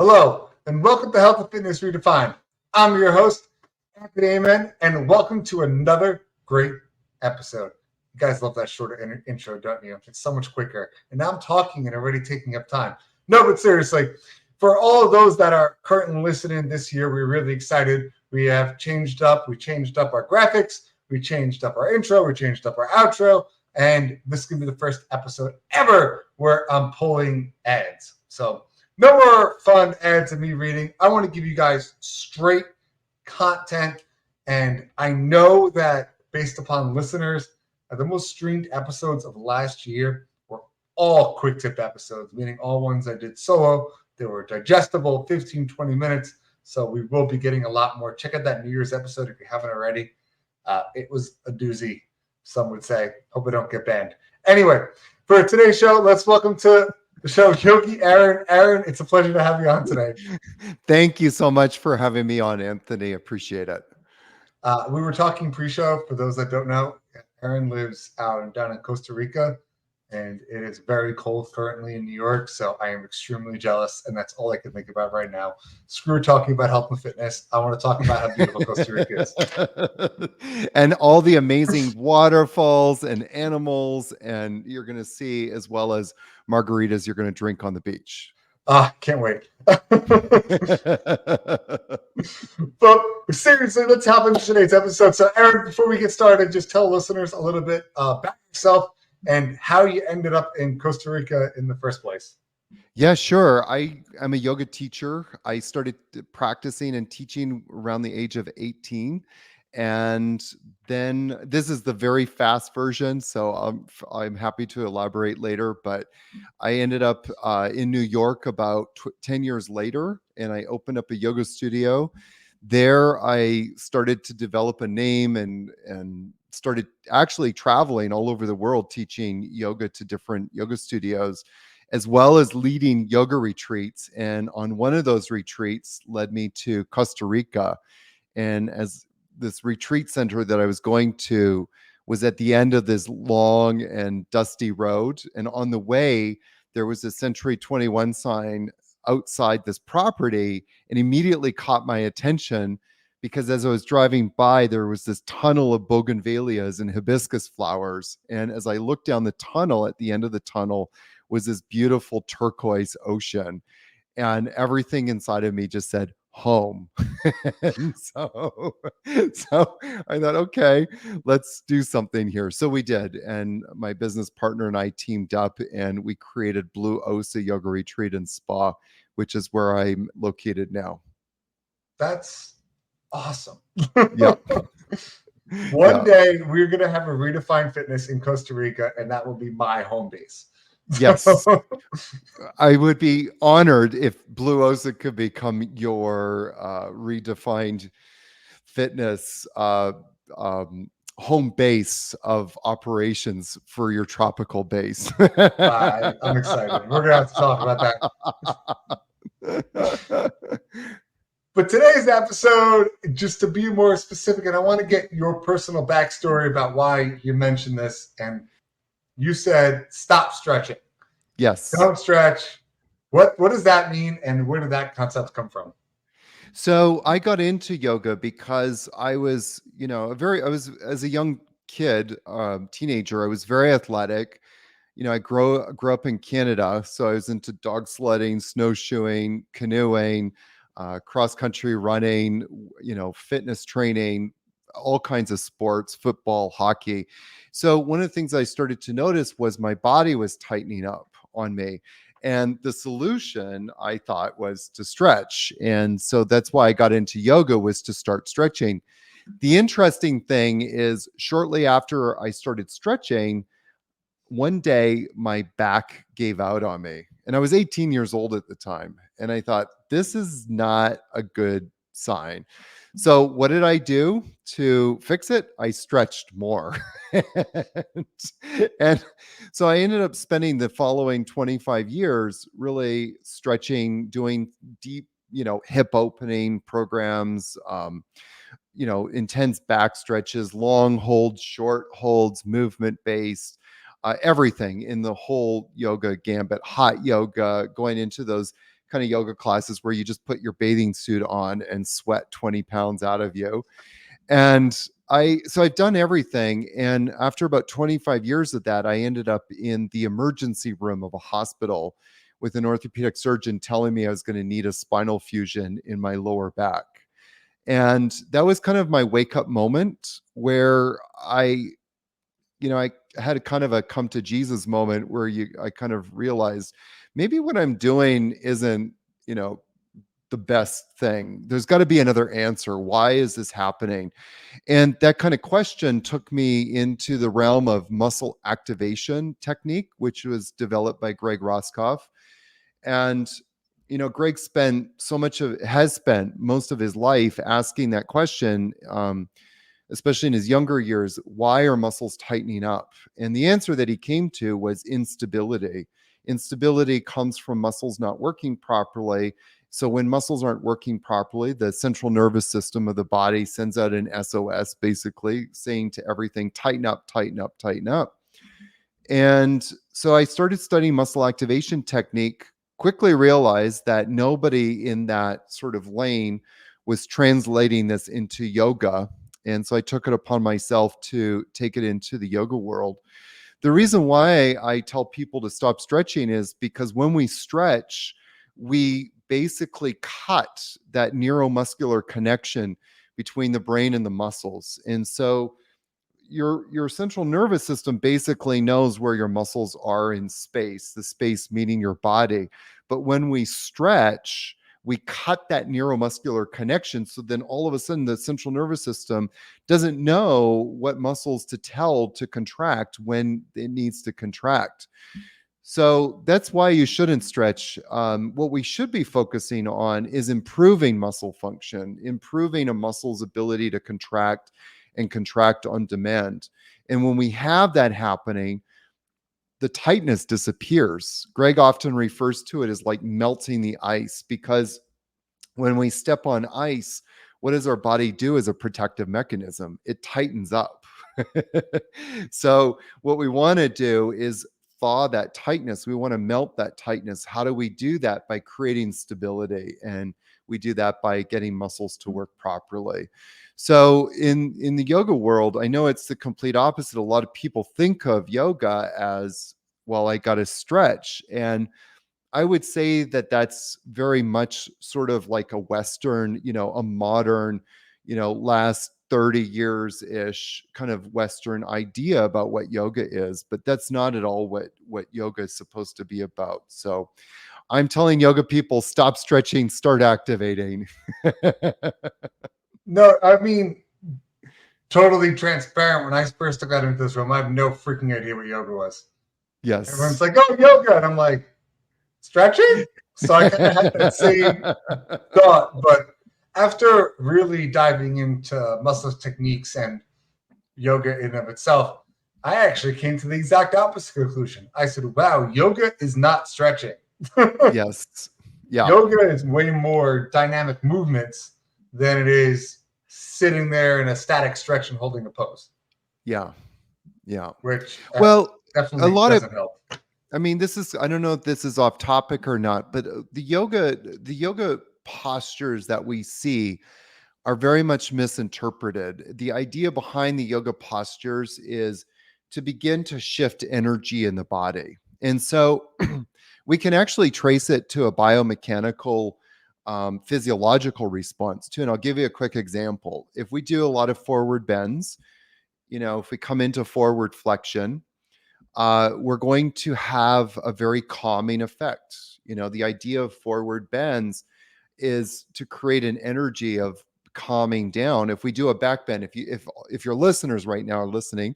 Hello, and welcome to Health Fitness Redefined. I'm your host, Anthony Amen, and welcome to another great episode. You guys love that shorter intro, don't you? It's so much quicker. And now I'm talking and already taking up time. No, but seriously, for all of those that are currently listening this year, we're really excited. We changed up our graphics, we changed up our intro, we changed up our outro, and this is going to be the first episode ever where I'm pulling ads. So no more fun ads and me reading. I want to give you guys straight content. And I know that based upon listeners, the most streamed episodes of last year were all quick tip episodes, meaning all ones I did solo. They were digestible, 15, 20 minutes. So we will be getting a lot more. Check out that New Year's episode if you haven't already. It was a doozy, some would say. Hope I don't get banned. Anyway, for today's show, let's welcome to the show, Yogi Aaron. Aaron, it's a pleasure to have you on today. Thank you so much for having me on, Anthony. Appreciate it. We were talking pre-show. For those that don't know, Aaron lives down in Costa Rica, and it is very cold currently in New York. So I am extremely jealous, and that's all I can think about right now. Screw talking about health and fitness. I want to talk about how beautiful Costa Rica is. And all the amazing waterfalls and animals, and you're going to see, as well as margaritas you're going to drink on the beach. Can't wait. But seriously, let's hop into today's episode. So, Aaron, before we get started, just tell listeners a little bit about yourself and how you ended up in Costa Rica in the first place. Yeah, sure. I'm a yoga teacher. I started practicing and teaching around the age of 18. And then this is the very fast version, so I'm happy to elaborate later. But I ended up in New York about 10 years later, and I opened up a yoga studio. There, I started to develop a name and started actually traveling all over the world, teaching yoga to different yoga studios, as well as leading yoga retreats. And on one of those retreats led me to Costa Rica. And as this retreat center that I was going to was at the end of this long and dusty road. And on the way, there was a Century 21 sign outside this property, and immediately caught my attention because as I was driving by, there was this tunnel of bougainvilleas and hibiscus flowers. And as I looked down the tunnel, at the end of the tunnel was this beautiful turquoise ocean. And everything inside of me just said, home. And so I thought, okay, let's do something here. So we did. And my business partner and I teamed up, and we created Blue Osa Yoga Retreat and Spa, which is where I'm located now. That's awesome. Yeah. One day we're going to have a Redefined Fitness in Costa Rica, and that will be my home base. Yes. I would be honored if Blue Osa could become your redefined fitness home base of operations for your tropical base. I'm excited. We're going to have to talk about that. But today's episode, just to be more specific, and I want to get your personal backstory about why you mentioned this. And you said, stop stretching. Yes. Don't stretch. What does that mean? And where did that concept come from? So I got into yoga because I was, as a young kid, teenager, I was very athletic. I grew up in Canada, so I was into dog sledding, snowshoeing, canoeing, cross-country running, fitness training, all kinds of sports, football, hockey. So one of the things I started to notice was my body was tightening up on me. And the solution, I thought, was to stretch. And so that's why I got into yoga, was to start stretching. The interesting thing is, shortly after I started stretching, one day my back gave out on me, and I was 18 years old at the time. And I thought, this is not a good sign. So what did I do to fix it? I stretched more. and so I ended up spending the following 25 years really stretching, doing deep, hip opening programs, intense back stretches, long holds, short holds, movement based, everything in the whole yoga gambit, hot yoga, going into those kind of yoga classes where you just put your bathing suit on and sweat 20 pounds out of you. And I've done everything. And after about 25 years of that, I ended up in the emergency room of a hospital with an orthopedic surgeon telling me I was going to need a spinal fusion in my lower back. And that was kind of my wake up moment where I had kind of a come to Jesus moment where I kind of realized maybe what I'm doing isn't, the best thing. There's got to be another answer. Why is this happening? And that kind of question took me into the realm of muscle activation technique, which was developed by Greg Roskopf. And Greg has spent most of his life asking that question, especially in his younger years. Why are muscles tightening up? And the answer that he came to was instability. Instability comes from muscles not working properly. So when muscles aren't working properly, the central nervous system of the body sends out an SOS, basically saying to everything, tighten up, tighten up, tighten up. And so I started studying muscle activation technique, quickly realized that nobody in that sort of lane was translating this into yoga. And so I took it upon myself to take it into the yoga world. The reason why I tell people to stop stretching is because when we stretch, we basically cut that neuromuscular connection between the brain and the muscles. And so your central nervous system basically knows where your muscles are in space, the space meaning your body. But when we stretch, we cut that neuromuscular connection. So then all of a sudden, the central nervous system doesn't know what muscles to tell to contract when it needs to contract. So that's why you shouldn't stretch. What we should be focusing on is improving muscle function, improving a muscle's ability to contract and contract on demand. And when we have that happening, the tightness disappears. Greg often refers to it as like melting the ice, because when we step on ice, what does our body do as a protective mechanism? It tightens up. So what we want to do is thaw that tightness. We want to melt that tightness. How do we do that? By creating stability. And we do that by getting muscles to work properly. So in the yoga world, I know it's the complete opposite. A lot of people think of yoga as, well, I got to stretch. And I would say that that's very much sort of like a Western, a modern, last 30 years ish kind of Western idea about what yoga is, but that's not at all what yoga is supposed to be about. So I'm telling yoga people, stop stretching, start activating. No, I mean, totally transparent. When I first got into this room, I have no freaking idea what yoga was. Everyone's Yes. like, oh, yoga. And I'm like, stretching? So I kind of had that same thought. But after really diving into muscle techniques and yoga in of itself, I actually came to the exact opposite conclusion. I said, wow, yoga is not stretching. Yes. Yeah. Yoga is way more dynamic movements than it is sitting there in a static stretch and holding a pose. Yeah. Yeah. Which Well, a definitely lot of, doesn't help. I mean, I don't know if this is off topic or not, but the yoga postures that we see are very much misinterpreted. The idea behind the yoga postures is to begin to shift energy in the body. And so we can actually trace it to a biomechanical, physiological response too. And I'll give you a quick example. If we do a lot of forward bends, if we come into forward flexion, we're going to have a very calming effect. The idea of forward bends is to create an energy of calming down. If we do a back bend, if your listeners right now are listening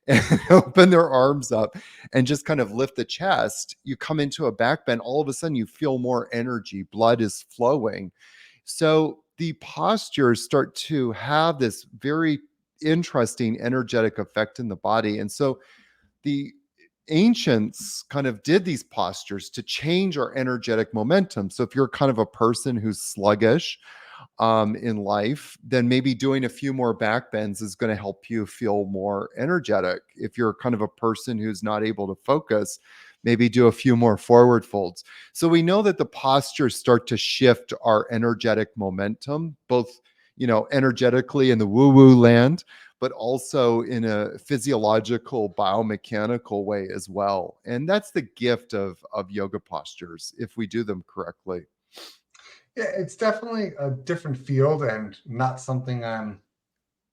and open their arms up and just kind of lift the chest, you come into a back bend, all of a sudden you feel more energy, blood is flowing. So the postures start to have this very interesting energetic effect in the body. And so the ancients kind of did these postures to change our energetic momentum. So if you're kind of a person who's sluggish in life, then maybe doing a few more back bends is going to help you feel more energetic. If you're kind of a person who's not able to focus, maybe do a few more forward folds. So we know that the postures start to shift our energetic momentum, both, energetically in the woo-woo land, but also in a physiological, biomechanical way as well. And that's the gift of yoga postures if we do them correctly. Yeah, it's definitely a different field and not something I'm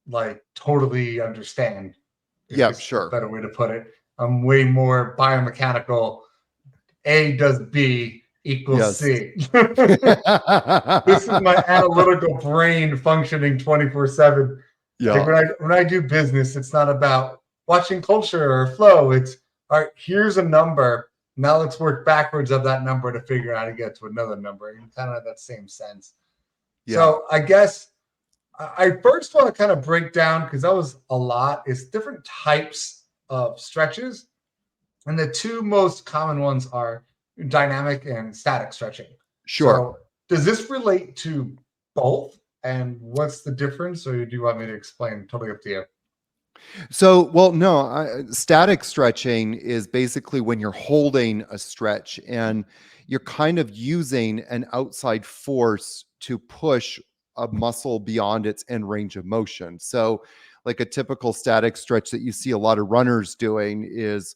like totally understand, Yeah, is a sure. better way to put it. I'm way more biomechanical. A does B equals Yes. C. This is my analytical brain functioning 24/7. Like Yeah. when I do business, it's not about watching culture or flow. It's all right, here's a number. Now let's work backwards of that number to figure out how to get to another number in kind of that same sense. Yeah. So I guess I first want to kind of break down, because that was a lot, is different types of stretches. And the two most common ones are dynamic and static stretching. Sure. So does this relate to both? And what's the difference? Or do you want me to explain? Totally up to you. So, well, no, static stretching is basically when you're holding a stretch and you're kind of using an outside force to push a muscle beyond its end range of motion. So, like a typical static stretch that you see a lot of runners doing is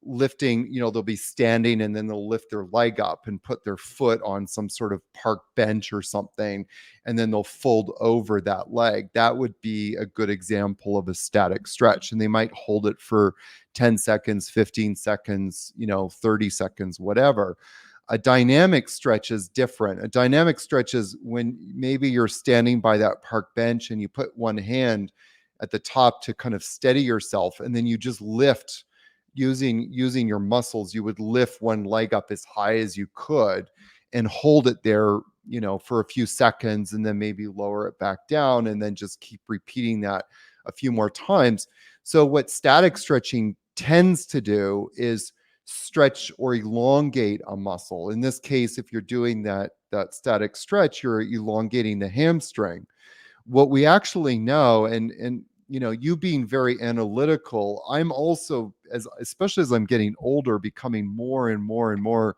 lifting, they'll be standing and then they'll lift their leg up and put their foot on some sort of park bench or something, and then they'll fold over that leg. That would be a good example of a static stretch. And they might hold it for 10 seconds, 15 seconds, 30 seconds, whatever. A dynamic stretch is different. A dynamic stretch is when maybe you're standing by that park bench and you put one hand at the top to kind of steady yourself, and then you just lift using your muscles. You would lift one leg up as high as you could and hold it there, for a few seconds, and then maybe lower it back down, and then just keep repeating that a few more times. So what static stretching tends to do is stretch or elongate a muscle. In this case, if you're doing that static stretch, you're elongating the hamstring. What we actually know, and you being very analytical, I'm also, especially as I'm getting older, becoming more and more and more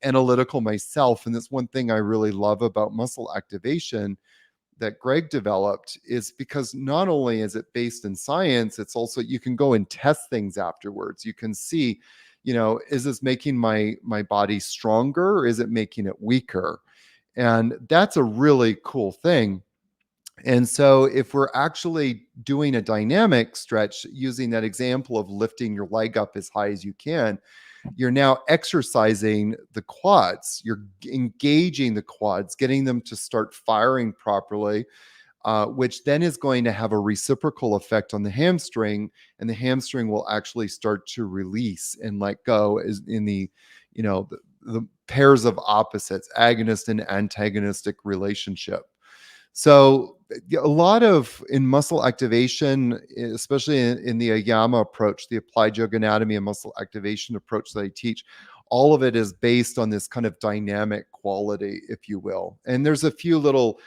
analytical myself. And that's one thing I really love about muscle activation that Greg developed, is because not only is it based in science, it's also, you can go and test things afterwards. You can see, is this making my body stronger, or is it making it weaker? And that's a really cool thing. And so, if we're actually doing a dynamic stretch using that example of lifting your leg up as high as you can, you're now exercising the quads. You're engaging the quads, getting them to start firing properly, which then is going to have a reciprocal effect on the hamstring, and the hamstring will actually start to release and let go, as in the pairs of opposites, agonist and antagonistic relationship. So a lot of in muscle activation, especially in the Ayama approach, the applied yoga anatomy and muscle activation approach that I teach, all of it is based on this kind of dynamic quality, if you will. And there's a few little,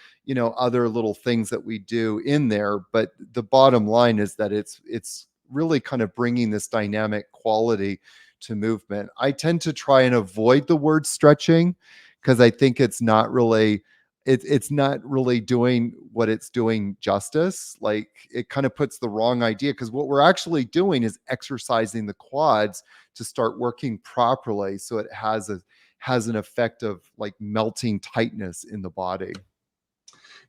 other little things that we do in there, but the bottom line is that it's really kind of bringing this dynamic quality to movement. I tend to try and avoid the word stretching because I think it's not really doing what it's doing justice. Like, it kind of puts the wrong idea, because what we're actually doing is exercising the quads to start working properly, so it has an effect of like melting tightness in the body.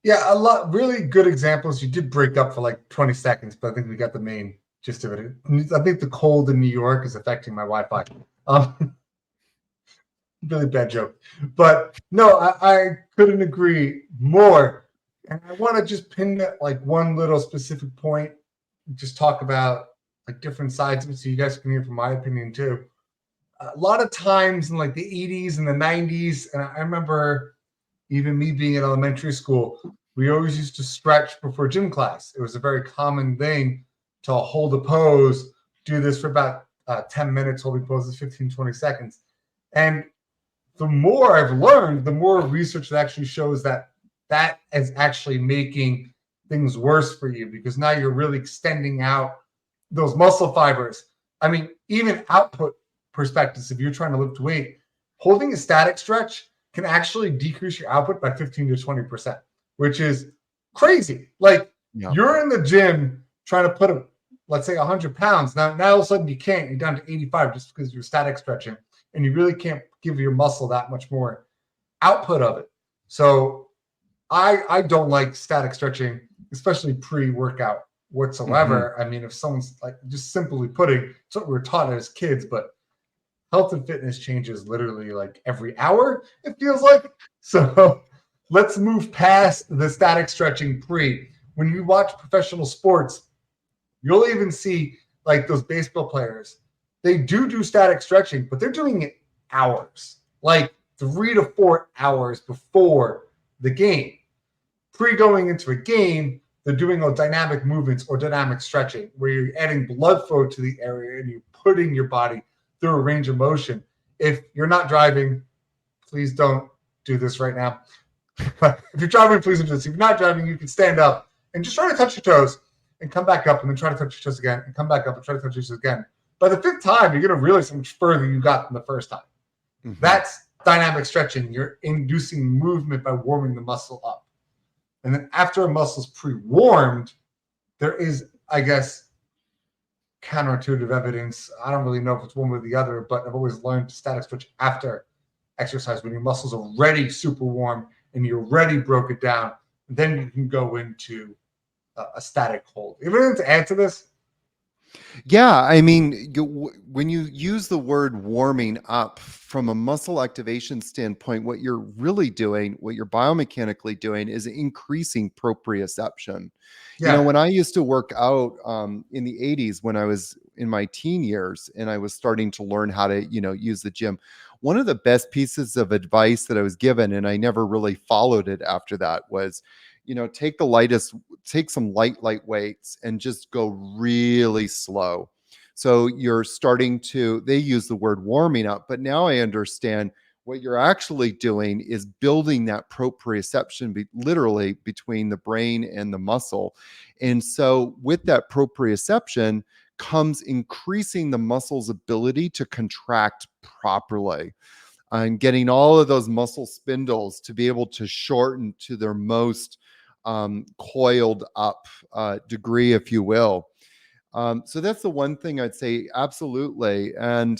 Yeah, a lot really good examples. You did break up for like 20 seconds, but I think we got the main gist of it. I think the cold in New York is affecting my Wi-Fi. Really bad joke. But no, I couldn't agree more. And I want to just pin that like one little specific point, just talk about like different sides of it so you guys can hear from my opinion too. A lot of times in like the 80s and the 90s, and I remember even me being in elementary school, we always used to stretch before gym class. It was a very common thing to hold a pose, do this for about 10 minutes, holding poses 15, 20 seconds. And the more I've learned, the more research that actually shows that that is actually making things worse for you, because now you're really extending out those muscle fibers. I mean, even output perspectives, if you're trying to lift weight, holding a static stretch can actually decrease your output by 15 to 20%, which is crazy. Like Yeah. you're in the gym trying to put let's say 100 pounds. Now all of a sudden you can't, you're down to 85 just because you're static stretching, and you really can't give your muscle that much more output of it. So I don't like static stretching, especially pre-workout whatsoever. I mean, if someone's like, just simply putting, it's what we were taught as kids, but health and fitness changes literally like every hour, it feels like. So let's move past the static stretching pre. When you watch professional sports, you'll even see like those baseball players. They do static stretching, but they're doing it hours, like 3 to 4 hours before the game. Pre going into a game, they're doing all dynamic movements or dynamic stretching, where you're adding blood flow to the area and you're putting your body through a range of motion. If you're not driving, please don't do this right now. But if you're driving, please don't do this. If you're not driving, you can stand up and just try to touch your toes and come back up and then try to touch your toes again and come back up and try to touch your toes again. By the fifth time, you're going to realize how much further you got than the first time. That's dynamic stretching. You're inducing movement by warming the muscle up. And then after a muscle's pre-warmed, there is, I guess, counterintuitive evidence. I don't really know if it's one or the other, but I've always learned to static stretch after exercise when your muscles are already super warm and you already broke it down. Then you can go into a static hold. You have anything to add to this? Yeah, I mean, when you use the word warming up from a muscle activation standpoint, what you're really doing, what you're biomechanically doing, is increasing proprioception. You know, Yeah. when I used to work out in the 80s, when I was in my teen years and I was starting to learn how to, use the gym, one of the best pieces of advice that I was given, and I never really followed it after that, was, take some light weights and just go really slow. So you're starting to, they use the word warming up, but now I understand what you're actually doing is building that proprioception literally between the brain and the muscle. And so with that proprioception comes increasing the muscle's ability to contract properly and getting all of those muscle spindles to be able to shorten to their most coiled up degree, if you will. So that's the one thing I'd say, absolutely. And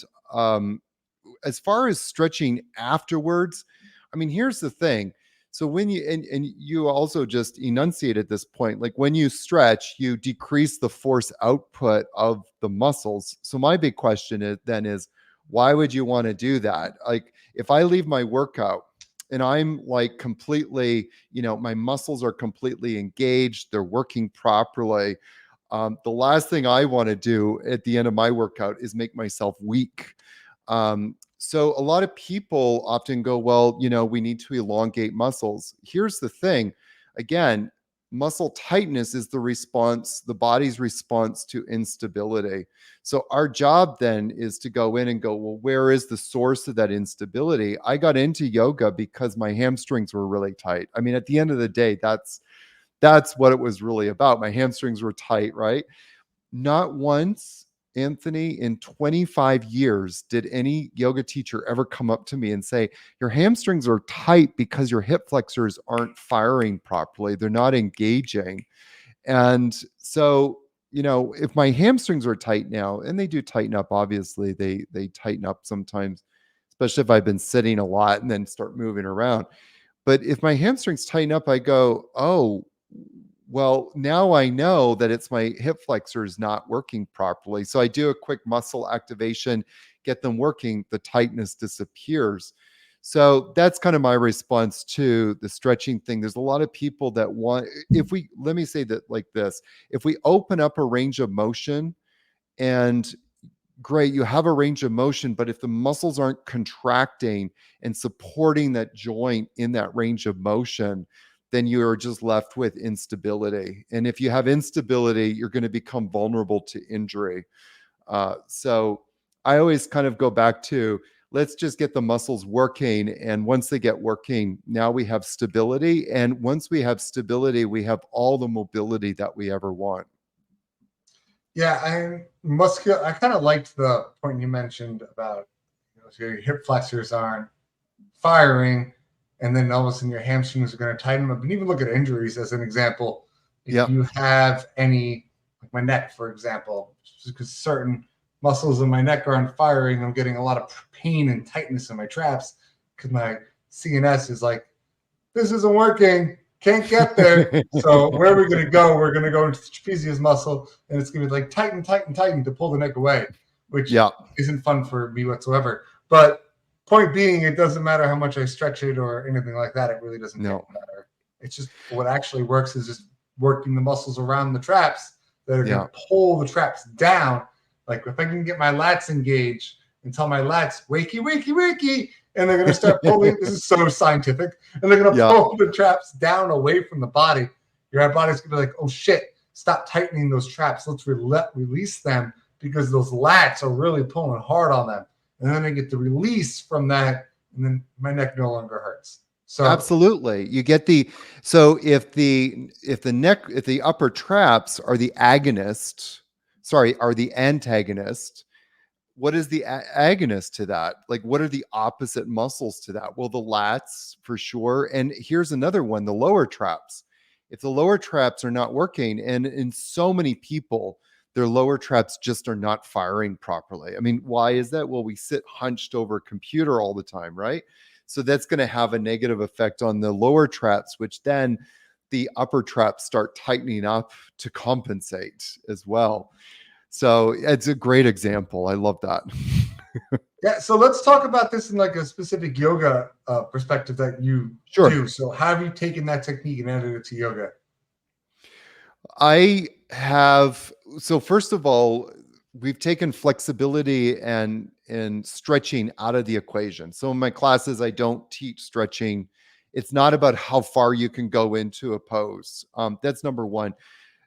as far as stretching afterwards, I mean, here's the thing. So when you, and you also just enunciated this point, like when you stretch, you decrease the force output of the muscles. So my big question is, why would you want to do that? Like if I leave my workout and I'm like completely, my muscles are completely engaged, they're working properly. The last thing I want to do at the end of my workout is make myself weak. So a lot of people often go, well, we need to elongate muscles. Here's the thing. Again, muscle tightness is the body's response to instability. So our job then is to go in and go, well, where is the source of that instability? I got into yoga because my hamstrings were really tight. I mean, at the end of the day, that's what it was really about. My hamstrings were tight, right? Not once, Anthony, in 25 years did any yoga teacher ever come up to me and say, your hamstrings are tight because your hip flexors aren't firing properly. They're not engaging. And so, if my hamstrings are tight now, and they do tighten up, obviously, they tighten up sometimes, especially if I've been sitting a lot and then start moving around. But if my hamstrings tighten up, I go, oh, well, now I know that it's my hip flexors not working properly. So I do a quick muscle activation, get them working, the tightness disappears. So that's kind of my response to the stretching thing. There's a lot of people that let me say that like this, if we open up a range of motion, and great, you have a range of motion, but if the muscles aren't contracting and supporting that joint in that range of motion, then you are just left with instability. And if you have instability, you're going to become vulnerable to injury. So I always kind of go back to, let's just get the muscles working. And once they get working, now we have stability. And once we have stability, we have all the mobility that we ever want. Yeah, I kind of liked the point you mentioned about so your hip flexors aren't firing, and then all of a sudden your hamstrings are going to tighten up. And even look at injuries as an example. If Yeah. you have any, like my neck, for example, because certain muscles in my neck aren't firing, I'm getting a lot of pain and tightness in my traps because my CNS is like, this isn't working, can't get there. So where are we going to go? We're going to go into the trapezius muscle, and it's going to be like tighten, tighten, tighten to pull the neck away, which Yeah. isn't fun for me whatsoever. But point being, it doesn't matter how much I stretch it or anything like that. It really doesn't get No. better. It's just what actually works is just working the muscles around the traps that are going Yeah. to pull the traps down. Like if I can get my lats engaged and tell my lats, wakey, wakey, wakey, and they're going to start pulling. This is so scientific. And they're going to Yeah. pull the traps down away from the body. Your body's going to be like, oh shit, stop tightening those traps. Let's release them because those lats are really pulling hard on them. And then I get the release from that, and then my neck no longer hurts. So Absolutely. You get so if the upper traps are the are the antagonist, what is the agonist to that? Like, what are the opposite muscles to that? Well, the lats for sure. And here's another one, the lower traps. If the lower traps are not working, and in so many people, their lower traps just are not firing properly. I mean, why is that? Well, we sit hunched over a computer all the time, right? So that's going to have a negative effect on the lower traps, which then the upper traps start tightening up to compensate as well. So it's a great example. I love that. yeah, so let's talk about this in like a specific yoga perspective that you Sure. do. So how have you taken that technique and added it to yoga? I have so first of all, we've taken flexibility and stretching out of the equation. So in my classes, I don't teach stretching. It's not about how far you can go into a pose. That's number one.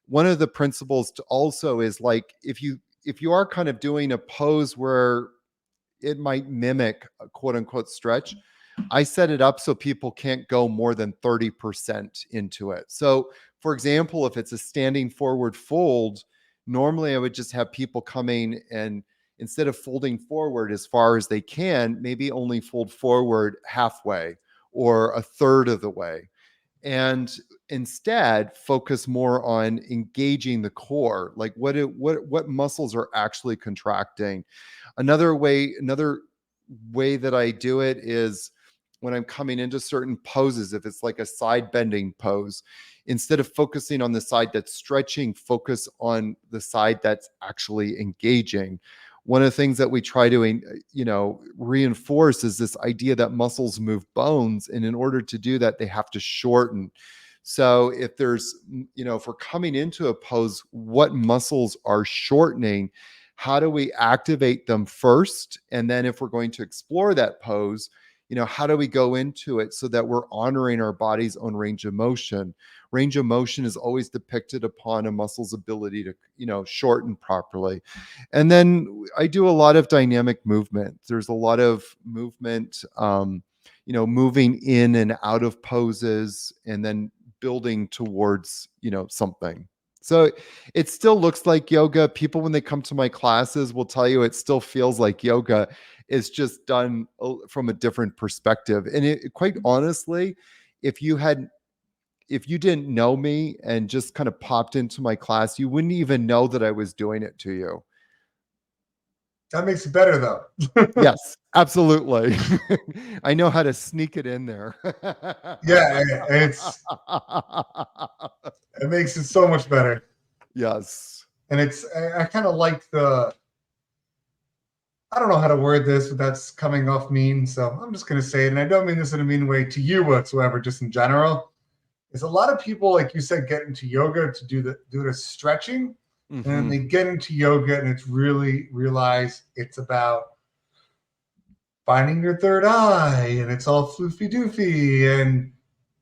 One of the principles to also is like if you are kind of doing a pose where it might mimic a quote unquote stretch, I set it up so people can't go more than 30% into it. So, for example, if it's a standing forward fold, normally I would just have people coming and instead of folding forward as far as they can, maybe only fold forward halfway or a third of the way. And instead focus more on engaging the core, like what muscles are actually contracting. Another way that I do it is when I'm coming into certain poses, if it's like a side bending pose, instead of focusing on the side that's stretching, focus on the side that's actually engaging. One of the things that we try to reinforce is this idea that muscles move bones, and in order to do that they have to shorten. So if we're coming into a pose, what muscles are shortening, how do we activate them first? And then if we're going to explore that pose, how do we go into it so that we're honoring our body's own range of motion? Range of motion is always depicted upon a muscle's ability to, shorten properly. And then I do a lot of dynamic movement. There's a lot of movement, moving in and out of poses and then building towards, something. So it still looks like yoga. People, when they come to my classes, will tell you it still feels like yoga. It's just done from a different perspective. And quite honestly, if you didn't know me and just kind of popped into my class, you wouldn't even know that I was doing it to you. That makes it better though. Yes, absolutely. I know how to sneak it in there. Yeah, it makes it so much better. Yes. And I kind of like I don't know how to word this, but that's coming off mean. So I'm just going to say it. And I don't mean this in a mean way to you whatsoever, just in general. Is a lot of people, like you said, get into yoga to do the stretching. And then Hmm. they get into yoga and it's really realize it's about finding your third eye and it's all floofy doofy. And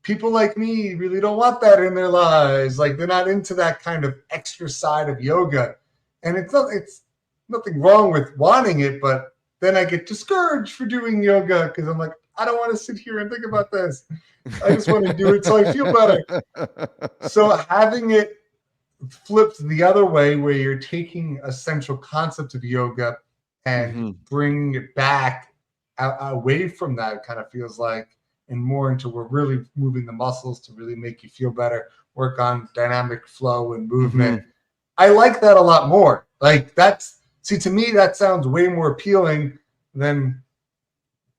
people like me really don't want that in their lives. Like they're not into that kind of extra side of yoga. And it's nothing wrong with wanting it, but then I get discouraged for doing yoga because I'm like, I don't want to sit here and think about this. I just want to do it so I feel better. So having it flipped the other way, where you're taking a central concept of yoga and hmm bringing it back away from that, it kind of feels like, and more into, we're really moving the muscles to really make you feel better, work on dynamic flow and movement. hmm I like that a lot more. Like, to me, that sounds way more appealing than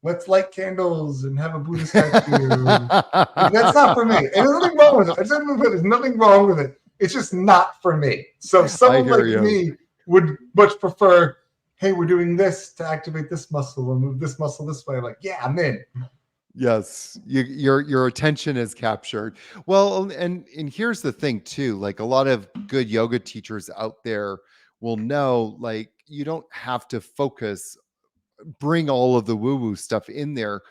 let's light candles and have a Buddha statue. Like, that's not for me. And there's nothing wrong with it. There's nothing wrong with it. It's just not for me. So I someone hear like you. me would much prefer, hey, we're doing this to activate this muscle and move this muscle this way. I'm like, yeah, I'm in. Yes, your attention is captured. Well, and here's the thing too, like a lot of good yoga teachers out there will know, like you don't have to bring all of the woo-woo stuff in there.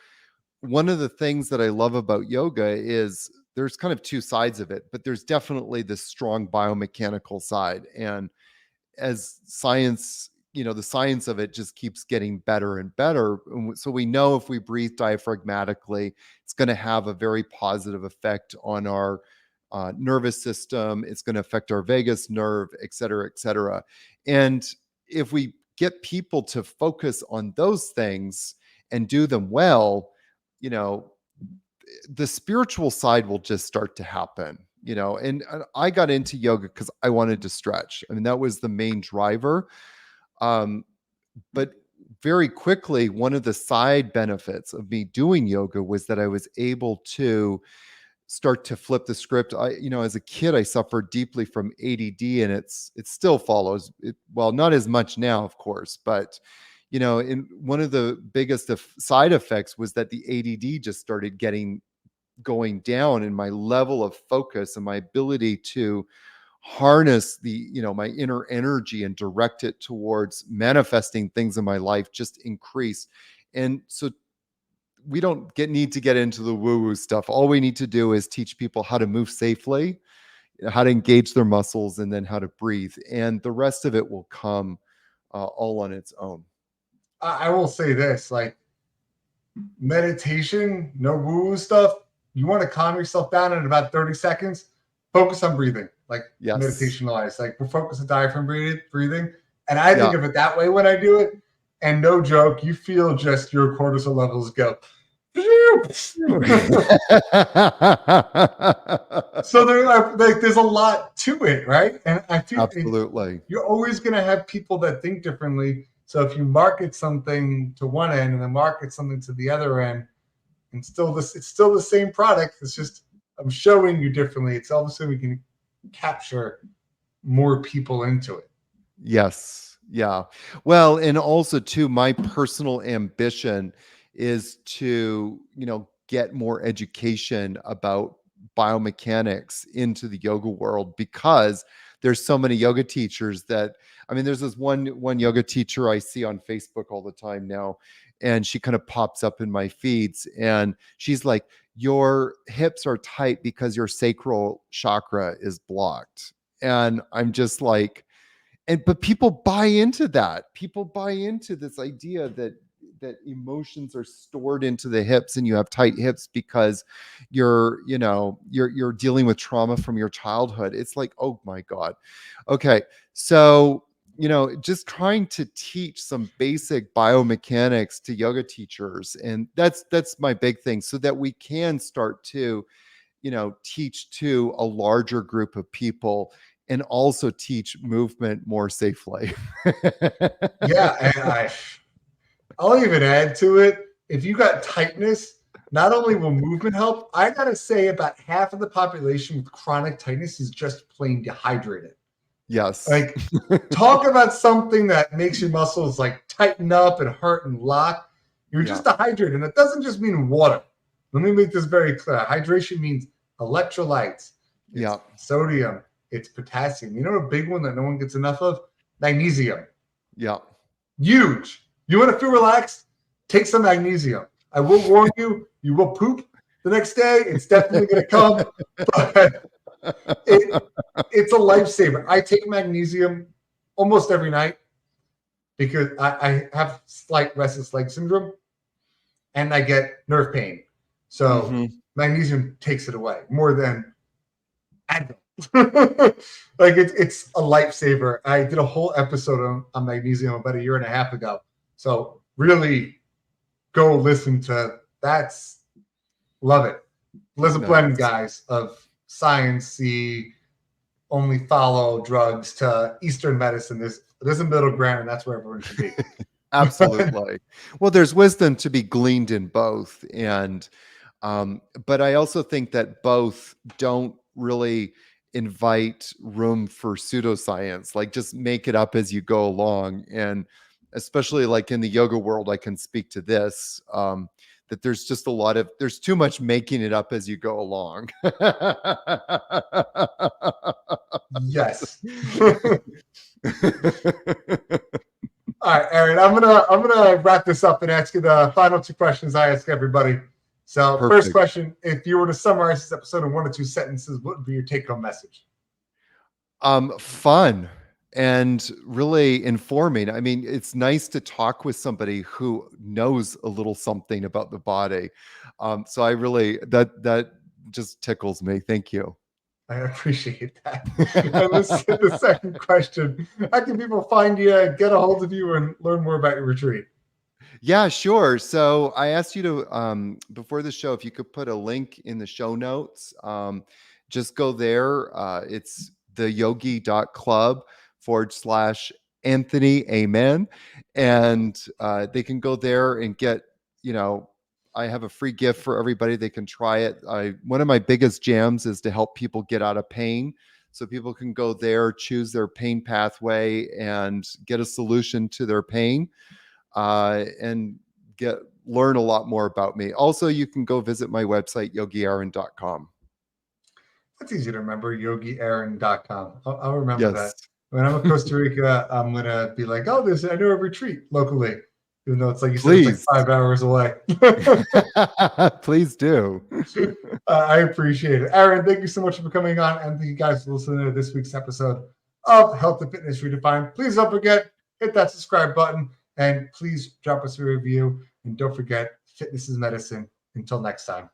One of the things that I love about yoga is there's kind of two sides of it, but there's definitely this strong biomechanical side. And as science, the science of it just keeps getting better and better. So we know if we breathe diaphragmatically, it's going to have a very positive effect on our nervous system. It's going to affect our vagus nerve, et cetera, et cetera. And if we get people to focus on those things and do them well, you know, the spiritual side will just start to happen, and I got into yoga because I wanted to stretch. I mean, that was the main driver. um, but very quickly, one of the side benefits of me doing yoga was that I was able to start to flip the script. As a kid, I suffered deeply from ADD, and it still follows it. Well, not as much now, of course, but in one of the biggest side effects was that the ADD just started going down, and my level of focus and my ability to harness my inner energy and direct it towards manifesting things in my life just increased. And so we don't need to get into the woo woo stuff. All we need to do is teach people how to move safely, how to engage their muscles, and then how to breathe, and the rest of it will come all on its own. I will say this, like, meditation, no woo stuff. You want to calm yourself down in about 30 seconds, focus on breathing, like Yes. meditation wise. Like, we're focused on diaphragm breathing. And I Yeah. think of it that way when I do it. And no joke, you feel just your cortisol levels go. So there's a lot to it, right? And I feel Absolutely. you're always going to have people that think differently. So if you market something to one end and then market something to the other end, and it's still the same product. It's just I'm showing you differently. It's obviously we can capture more people into it. Yes. Yeah. Well, and also too, my personal ambition is to, get more education about biomechanics into the yoga world, because there's so many yoga teachers that, I mean, there's this one yoga teacher I see on Facebook all the time now, and she kind of pops up in my feeds, and she's like, your hips are tight because your sacral chakra is blocked. And I'm just like, but people buy into that. People buy into this idea that emotions are stored into the hips, and you have tight hips because you're dealing with trauma from your childhood. It's like, oh my God. Okay. So, just trying to teach some basic biomechanics to yoga teachers, and that's my big thing, so that we can start to teach to a larger group of people, and also teach movement more safely. Yeah, and I'll even add to it. If you got tightness, not only will movement help, I gotta say about half of the population with chronic tightness is just plain dehydrated. Yes. Like, talk about something that makes your muscles like tighten up and hurt and lock. You're Yeah. just dehydrated. And it doesn't just mean water. Let me make this very clear. Hydration means electrolytes, it's Yeah. sodium, it's potassium. You know a big one that no one gets enough of? Magnesium. Yeah. Huge. You want to feel relaxed? Take some magnesium. I will warn you, you will poop the next day. It's definitely going to come, but it's a lifesaver. I take magnesium almost every night because I have slight restless leg syndrome and I get nerve pain. So hmm magnesium takes it away more than Advil. Like it's a lifesaver. I did a whole episode on magnesium about a year and a half ago. So really go listen to that's love it. There's a blend, Nice. guys, of science-y, only follow drugs to Eastern medicine. There's a middle ground, and that's where everyone should be. Absolutely. Well, there's wisdom to be gleaned in both. But I also think that both don't really invite room for pseudoscience, like just make it up as you go along. And especially like in the yoga world, I can speak to this, that there's just there's too much making it up as you go along. Yes. All right, Aaron, I'm gonna wrap this up and ask you the final two questions I ask everybody. So, first Perfect. question: if you were to summarize this episode in 1 or 2 sentences, what would be your take-home message? Fun and really informing. I mean, it's nice to talk with somebody who knows a little something about the body. So I really that just tickles me. Thank you. I appreciate that. And the second question: how can people find you, get a hold of you, and learn more about your retreat? Yeah, sure. So I asked you to before the show if you could put a link in the show notes. Just go there. It's theyogi.club/Anthony Amen. And they can go there and get, I have a free gift for everybody. They can try it. One of my biggest jams is to help people get out of pain. So people can go there, choose their pain pathway, and get a solution to their pain, and learn a lot more about me. Also, you can go visit my website, yogiaaron.com. That's easy to remember, yogiaaron.com. I'll remember that. Yes. When I'm in Costa Rica, I'm going to be like, oh, I know a retreat locally, even though it's like you said, it's like Please. 5 hours away. Please do. I appreciate it. Aaron, thank you so much for coming on. And thank you guys for listening to this week's episode of Health and Fitness Redefined. Please don't forget, hit that subscribe button and please drop us a review. And don't forget, fitness is medicine. Until next time.